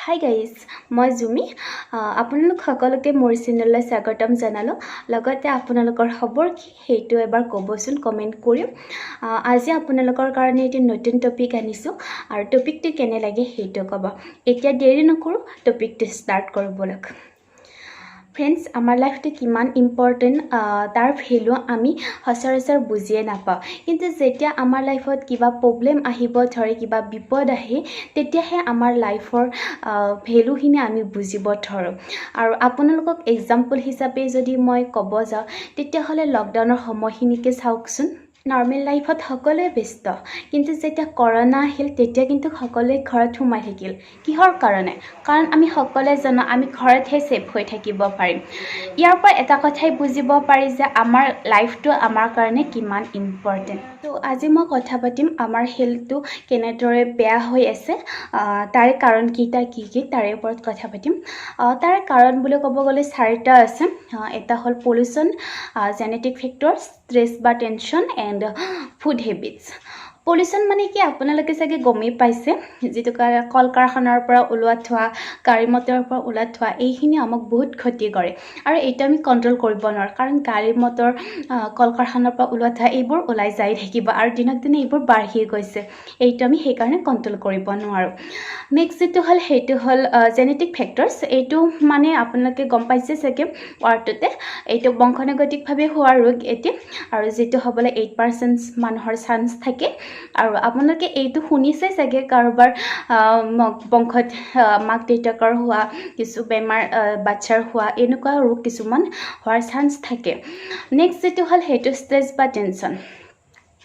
Hi guys, মই Jumi. আপোনালোক সকলোকে মোৰ চেনেললৈ স্বাগতম জনালো। লগতে আপোনালোকৰ খবৰ কি হেইটো এবাৰ ক'বচোন কমেন্ট কৰি। আজি আপোনালোকৰ কাৰণে এটা নতুন টপিক আনিছো আৰু টপিকটো কেনে লাগে হেইটো ক'ব। এতিয়া দেৰি নকৰো টপিকটো ষ্টাৰ্ট কৰিব বলক। Friends, আমাৰ লাইফটো কিমান ইম্পৰ্টেন্ট তাৰ ভ্যালু আমি সচৰাচৰ বুজিয়ে নাপাওঁ কিন্তু যেতিয়া আমাৰ লাইফত কিবা প্ৰবলেম আহিব ধৰে কিবা বিপদ আহে তেতিয়াহে আমাৰ লাইফৰ ভ্যালুখিনি আমি বুজিব ধৰো আৰু আপোনালোকক এক্সাম্পল হিচাপে যদি মই ক'ব যাওঁ তেতিয়াহলে লকডাউনৰ সময়খিনিকে চাওকচোন নৰ্মেল লাইফত সকলোৱে ব্যস্ত কিন্তু যেতিয়া কৰোনা আহিল তেতিয়া কিন্তু সকলোৱে ঘৰত সোমাই থাকিল কিহৰ কাৰণে কাৰণ আমি সকলোৱে জানো আমি ঘৰতহে সেফ হৈ থাকিব পাৰিম ইয়াৰ পৰা এটা কথাই বুজিব পাৰি যে আমাৰ লাইফটো আমাৰ কাৰণে কিমান ইম্পৰ্টেন্ট তো আজি মই কথা পাতিম আমাৰ হেলথটো কেনেদৰে বেয়া হৈ আছে তাৰে কাৰণ কি তাৰে ওপৰত কথা পাতিম তাৰে কাৰণ বুলি ক'ব গ'লে চাৰিটা আছে এটা হ'ল পলিউশন জেনেটিক ফেক্টৰ স্ট্ৰেছ বা টেনশন এন্ড ফুড হেবিটস পলিউশন মানে কি আপোনালোকে চাগে গমেই পাইছে যেটো কল কাৰখানাৰ পৰা ওলোৱা ধোৱা গাড়ী মটৰৰ পৰা ওলোৱা ধোৱা এইখিনি আমাক বহুত ক্ষতি কৰে আৰু এটা আমি কন্ট্ৰোল কৰিব নোৱাৰো কাৰণ গাড়ী মটৰ কল কাৰখানাৰ পৰা ওলোৱা ধোৱা এইবোৰ ওলাই যাই থাকিব আৰু দিনক দিনে এইবোৰ বাঢ়ি গৈছে এইটো আমি সেই কাৰণে কন্ট্ৰোল কৰিব নোৱাৰো নেক্সট যেটো হল জেনেটিক ফেক্টৰস এইটো মানে আপোনালোকে গম পাইছে চাগে ওয়াৰ্ডতে এইটো বংশানুগতিকভাৱে হোৱা ৰোগ এটি আৰু যেটো হ'বলে 8% মানুহৰ চান্স থাকে আৰু আপোনালোকে এইটো শুনিছে চাগে কাৰোবাৰ বংশত মাক দেউতাকৰ হোৱা কিছু বেমাৰ বাচ্চাৰ হোৱা এনেকুৱা ৰোগ কিছুমান হোৱাৰ চান্স থাকে নেক্সট যেটো হল হেটো স্ট্ৰেছ বা টেনশন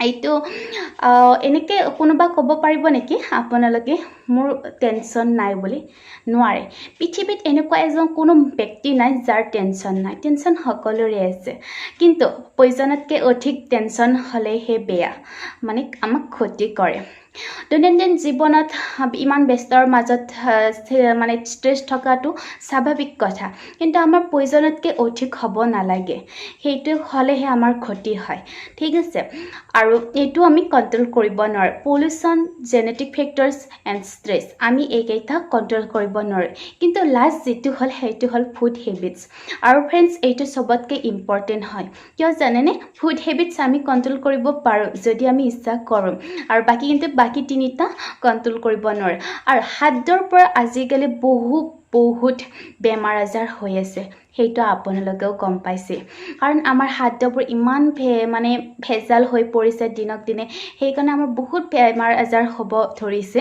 এইটো এনেকে কোনোবা ক'ব পাৰিব নেকি আপোনালোকে মোৰ টেনশন নাই বুলি নোৱাৰে পৃথিৱীত এনেকুৱা এজন কোনো ব্যক্তি নাই যাৰ টেনশন নাই টেনশন সকলোৰে আছে কিন্তু প্ৰয়োজনতকৈ অধিক টেনশন হলেহে বেয়া মানে আমাক ক্ষতি কৰে দৈনন্দিন জীৱনত ইমান ব্যস্তৰ মাজত মানে স্ট্ৰেছ থকাটো স্বাভাৱিক কথা কিন্তু আমাৰ প্ৰয়োজনতকৈ অধিক হ'ব নালাগে সেইটো হলেহে আমাৰ ক্ষতি হয় ঠিক আছে আৰু এইটো আমি কন্ট্ৰোল কৰিব নোৱাৰো পলিউশন জেনেটিক ফেক্টৰস এন্ড স্ট্ৰেছ আমি এইকেইটা কন্ট্ৰোল কৰিব নোৱাৰো কিন্তু লাষ্ট যেটো হল হেটো হল ফুড হেবিটস আৰু ফ্ৰেন্ডস এইটো সবতকৈ ইম্পৰ্টেন্ট হয় কিয় জানেনে ফুড হেবিটস আমি কন্ট্ৰোল কৰিব পাৰো যদি আমি ইচ্ছা কৰো আৰু বাকি তিনিটা কন্ট্ৰোল কৰিব নোৱাৰো আৰু খাদ্যৰ পৰা আজিকালি বহুত বেমাৰ আজাৰ হৈ আছে হেইটো আপোনালোকেও গম পাইছে কাৰণ আমাৰ খাদ্যবোৰ ইমান মানে ভেজাল হৈ পৰিছে দিনক দিনে সেই কাৰণে আমাৰ বহুত বেমাৰ আজাৰ হ'ব ধৰিছে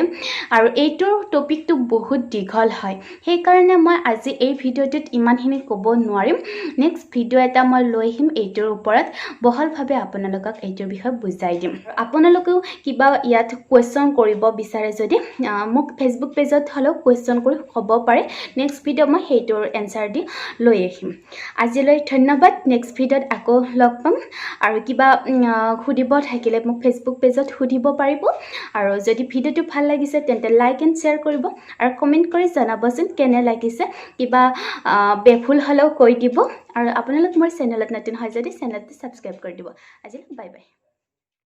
আৰু এইটো টপিকটো বহুত দীঘল হয় সেই কাৰণে মই আজি এই ভিডিঅ'টোত ইমানখিনি ক'ব নোৱাৰিম নেক্সট ভিডিঅ' এটা মই লৈ আহিম এইটোৰ ওপৰত বহলভাৱে আপোনালোকক এইটোৰ বিষয়ে বুজাই দিম আপোনালোকেও কিবা ইয়াত কোৱেশ্চন কৰিব বিচাৰে যদি মোক ফেসবুক পেজত হলো কোৱেশ্চন কৰি ক'ব পাৰে নেক্সট ভিডিঅ' মই হেইটোৰ এনসাৰ দি লৈ আহিম আজিলৈ ধন্যবাদ নেক্সট ভিডিঅ'ত আকৌ লগ পাম আৰু কিবা খুদিব থাকিলে মোক ফেসবুক পেজত খুদিব পাৰিব আৰু যদি ভিডিঅ'টো ভাল লাগিছে তেন্তে লাইক এণ্ড শ্বেয়াৰ কৰিব আৰু কমেন্ট কৰি জনাবচোন কেনে লাগিছে কিবা বেভুল হলেও কৈ দিব আৰু আপোনালোক মোৰ চেনেলত নতুন হয় যদি চেনেলটো সাবস্ক্ৰাইব কৰি দিব আজিলৈ বাই বাই